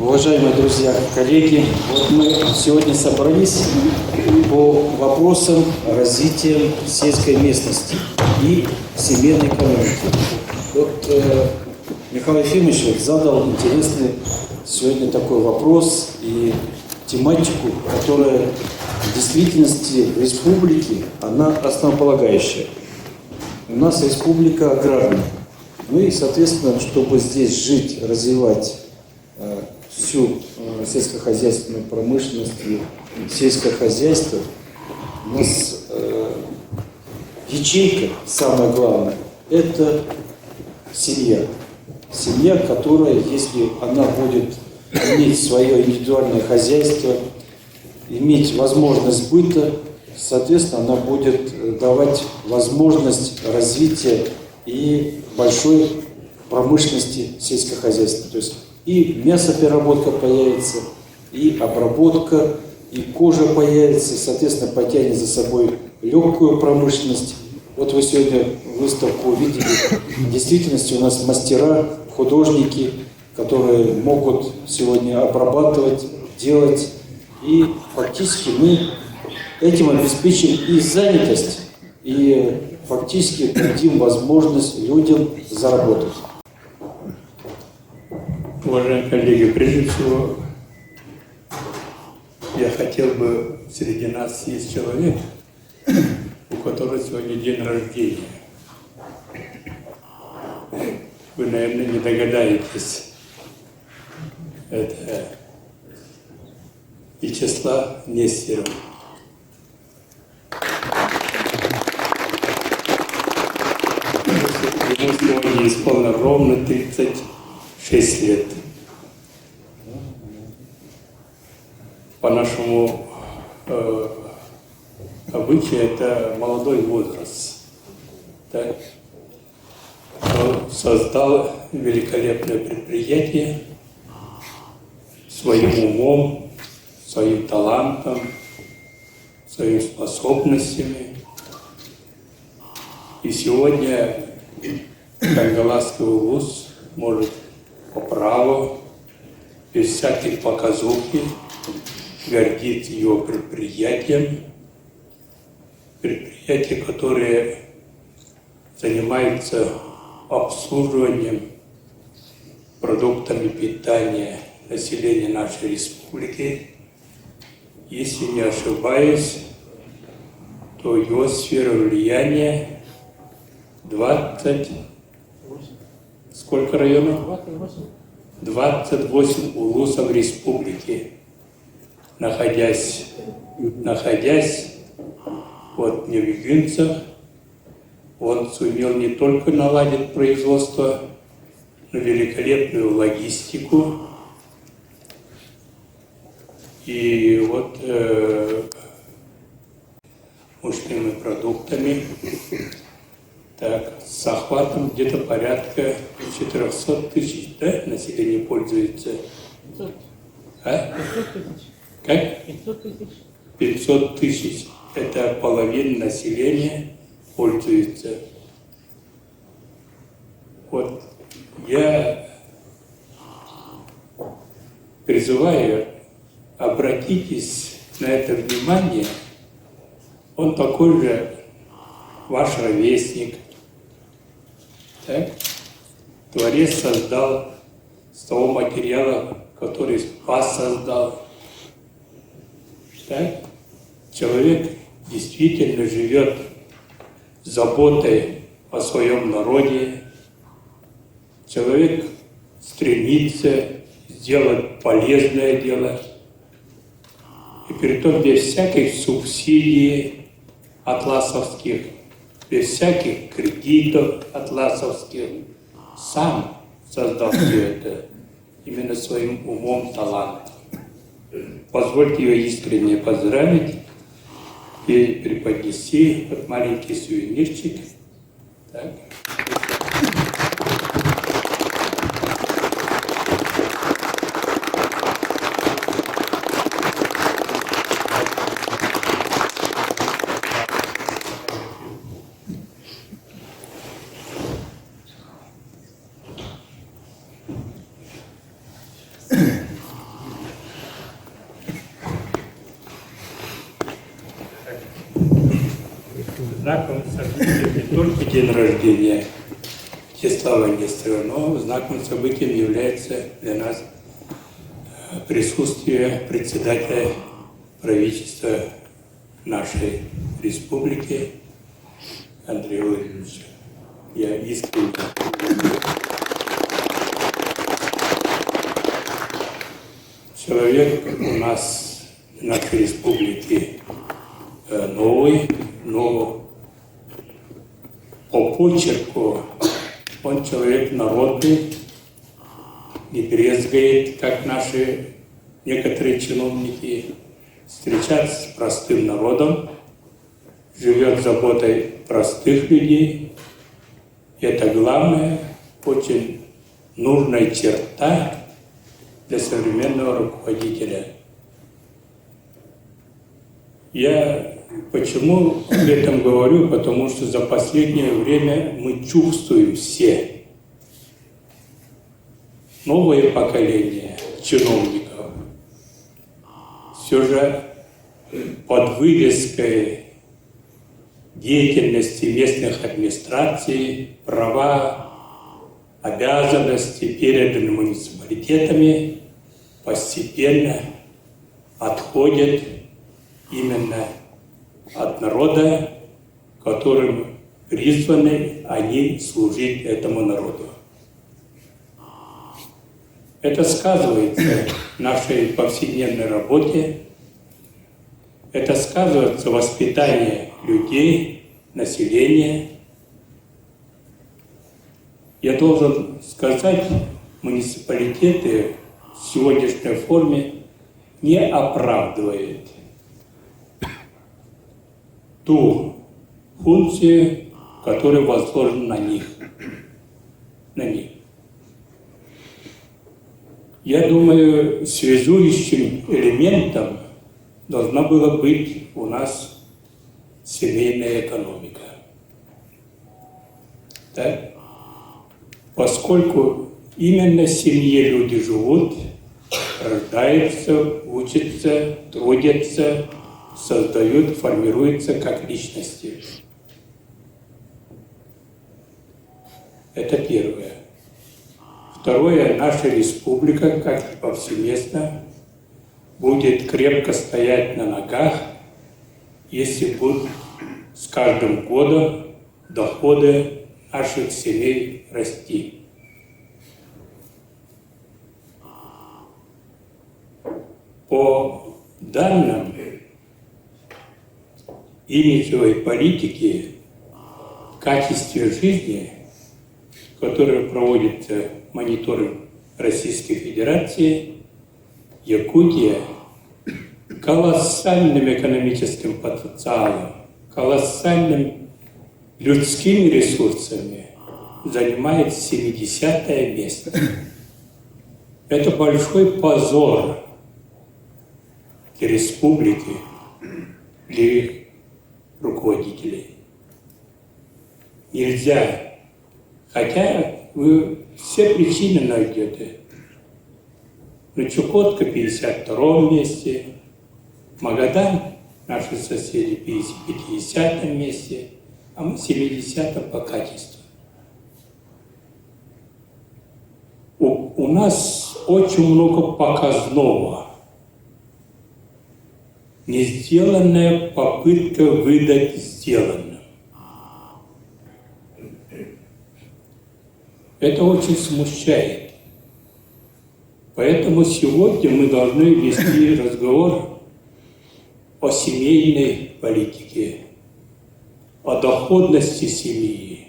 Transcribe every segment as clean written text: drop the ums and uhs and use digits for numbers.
Уважаемые друзья, коллеги, вот мы сегодня собрались по вопросам развития сельской местности и семейной экономики. Вот Михаил Ефимович задал интересный сегодня такой вопрос и тематику, которая в действительности в республике, она основополагающая. У нас республика аграрная. Ну и, соответственно, чтобы здесь жить, развивать всю сельскохозяйственную промышленность и сельское хозяйство, у нас ячейка, самое главное, это семья. Семья, которая, если она будет иметь свое индивидуальное хозяйство, иметь возможность быта, соответственно, она будет давать возможность развития и большой промышленности сельскохозяйства. То есть и мясопереработка появится, и обработка, и кожа появится, и, соответственно, потянет за собой легкую промышленность. Вот вы сегодня выставку увидели. В действительности у нас мастера, художники, которые могут сегодня обрабатывать, делать. И фактически мы этим обеспечим и занятость, и фактически дадим возможность людям заработать. Уважаемые коллеги, прежде всего, я хотел бы, среди нас есть человек, у которого сегодня день рождения. Вы, наверное, не догадаетесь. Это Вячеслав Нестеров. Ему сегодня исполнено ровно 36 лет. По нашему обычаю это молодой возраст. Так? Он создал великолепное предприятие своим умом, своим талантом, своими способностями. И сегодня Каргаласский улус может по праву, без всяких показухи, гордиться его предприятием. Предприятие, которое занимается обслуживанием продуктами питания населения нашей республики. Если не ошибаюсь, то его сфера влияния 20... Сколько районов? 28 улусов республики. Находясь вот в Невигинцах, он сумел не только наладить производство, но великолепную логистику. И вот мучными продуктами, так, с охватом где-то порядка 400 тысяч, да, население пользуется? 500. А? 500 тысяч. Как? 500 тысяч. 500 тысяч. Это половина населения пользуется. Вот я призываю, обратитесь на это внимание. Он такой же ваш ровесник. Так? Творец создал с того материала, который вас создал. Так? Человек действительно живет заботой о своем народе. Человек стремится сделать полезное дело. И притом без всяких субсидий атласовских, без всяких кредитов атласовских, сам создал все это именно своим умом, талантом. Позвольте ее искренне поздравить и преподнести вот маленький сувенирчик. Так. знаком события не только день рождения Чеслава Нестерова, но знаком событием является для нас присутствие председателя правительства нашей республики Андрея Владимировича. Я искренне человек у нас в нашей республике новый, но по почерку он человек народный, не брезгает, как наши некоторые чиновники, встречаться с простым народом, живет заботой простых людей. И это главная, очень нужная черта для современного руководителя. Я почему об этом говорю? Потому что за последнее время мы чувствуем все новое поколение чиновников. Все же под вывеской деятельности местных администраций, права, обязанности, переданные муниципалитетами, постепенно отходят именно от народа, которым призваны они служить этому народу. Это сказывается в нашей повседневной работе, это сказывается в воспитании людей, населения. Я должен сказать, муниципалитеты в сегодняшней форме не оправдывают ту функцию, которая возложена на них. Я думаю, связующим элементом должна была быть у нас семейная экономика. Так? Поскольку именно в семье люди живут, рождаются, учатся, трудятся, создают, формируются как личности. Это первое. Второе, наша республика, как и повсеместно, будет крепко стоять на ногах, если будут с каждым годом доходы наших семей расти. По данным имиджевой политики, в качестве жизни, которая проводится мониторинг Российской Федерации, Якутия колоссальным экономическим потенциалом, колоссальным людскими ресурсами занимает 70-е место. Это большой позор для республики, для их руководителей. Нельзя, хотя вы все причины найдете. Но Чукотка 52-м месте, Магадан, наши соседи, 50-м месте, а мы 70-м по качеству. У нас очень много показного. Не сделанная попытка выдать сделанным. Это очень смущает. Поэтому сегодня мы должны вести разговор о семейной политике, о доходности семьи,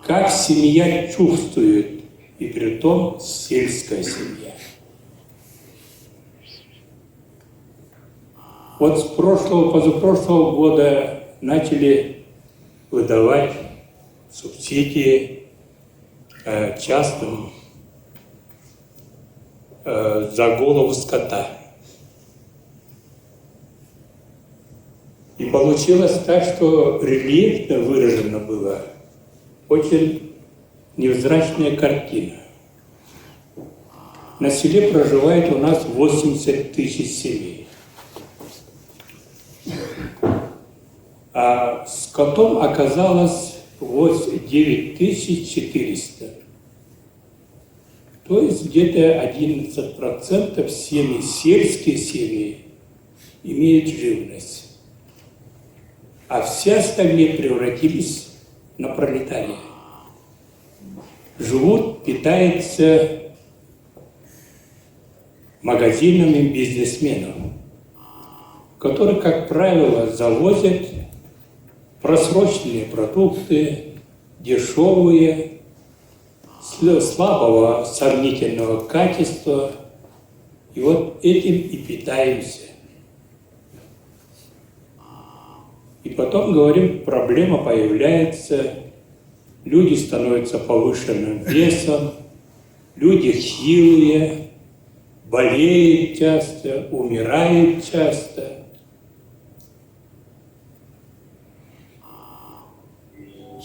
как семья чувствует, и при том сельская семья. Вот с позапрошлого года начали выдавать субсидии частным за голову скота. И получилось так, что рельефно выражено было очень невзрачная картина. На селе проживает у нас 80 тысяч семей. а скотом оказалось 9400. То есть где-то 11% семей, сельские семьи, имеют живность. А все остальные превратились на пролетариев. Живут, питаются магазинами бизнесменов, которые, как правило, завозят просроченные продукты, дешевые, слабого, сомнительного качества. И вот этим и питаемся. И потом, говорим, проблема появляется, люди становятся повышенным весом, люди хилые, болеют часто, умирают часто.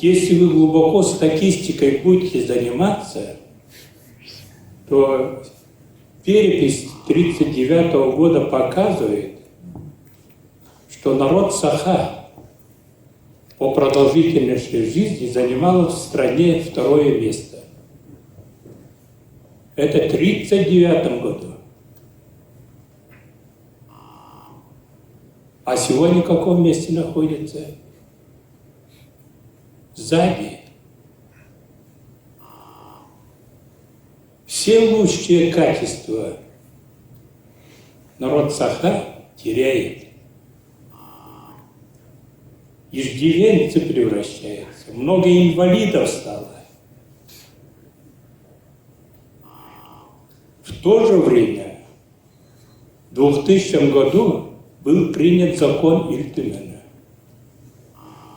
Если вы глубоко статистикой будете заниматься, то перепись 1939 года показывает, что народ Саха по продолжительности жизни занимал в стране второе место. Это в 1939 году. А сегодня в каком месте находится? Сзади. Все лучшие качества народ Саха теряет. Иждивенцы превращаются. Много инвалидов стало. В то же время, в 2000 году был принят закон Ильтымена.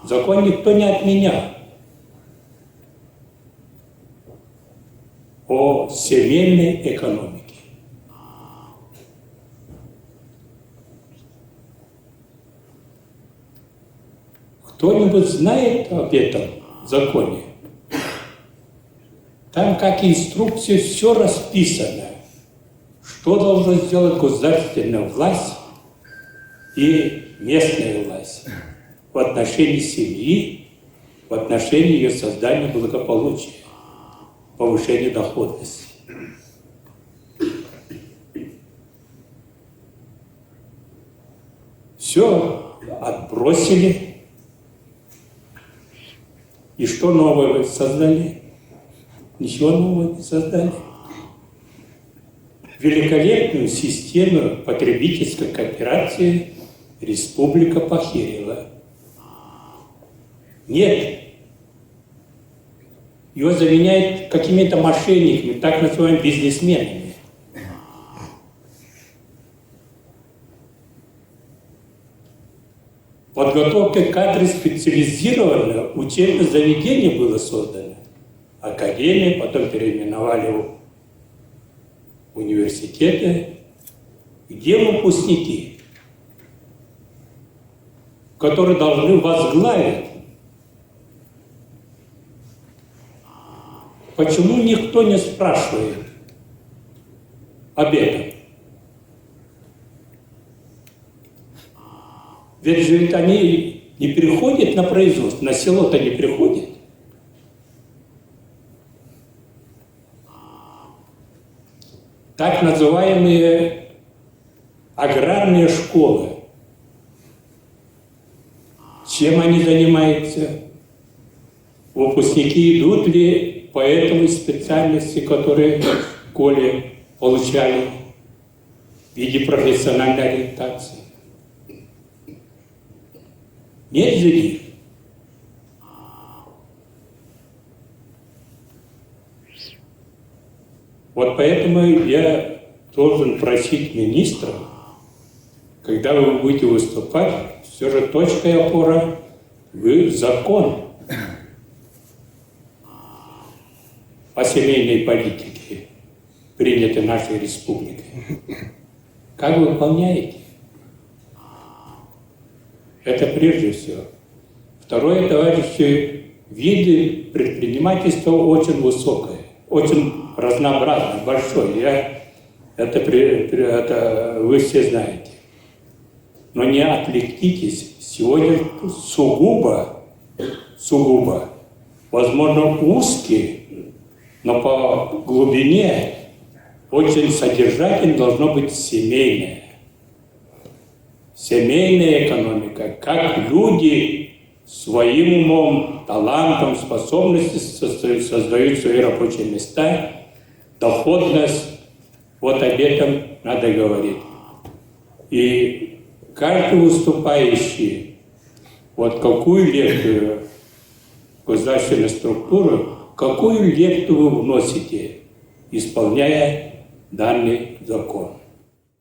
Закон никто не отменял. О семейной экономике. Кто-нибудь знает об этом законе? Там как инструкция все расписано, что должна сделать государственная власть и местная власть в отношении семьи, в отношении ее создания благополучия, повышения доходности. Все отбросили. И что новое создали? Ничего нового не создали. Великолепную систему потребительской кооперации республика похерила. Нет. Ее заменяют какими-то мошенниками, так называемыми бизнесменами. Подготовка кадров специализированного учебное заведение было создано. Академия, потом переименовали в университеты. Где выпускники, которые должны возглавить? Почему никто не спрашивает об этом? Ведь они не переходят на производство, на село-то не приходят. Так называемые аграрные школы. Чем они занимаются? Выпускники идут ли по этой специальности, которые в школе получали в виде профессиональной ориентации? Нет же их. Вот поэтому я должен просить министра, когда вы будете выступать, все же точкой опора вы закон о семейной политике, принятый нашей республикой. Как вы выполняете? Это прежде всего. Второе, товарищи, виды предпринимательства очень высокое, очень разнообразное, большое. Это вы все знаете. Но не отвлекитесь, сегодня сугубо, возможно, узкий, но по глубине очень содержательно должно быть семейное. Семейная экономика, как люди своим умом, талантом, способностью создают свои рабочие места, доходность, вот об этом надо говорить. И каждый выступающий, вот какую лепту в государственную структуру, какую лепту вы вносите, исполняя данный закон.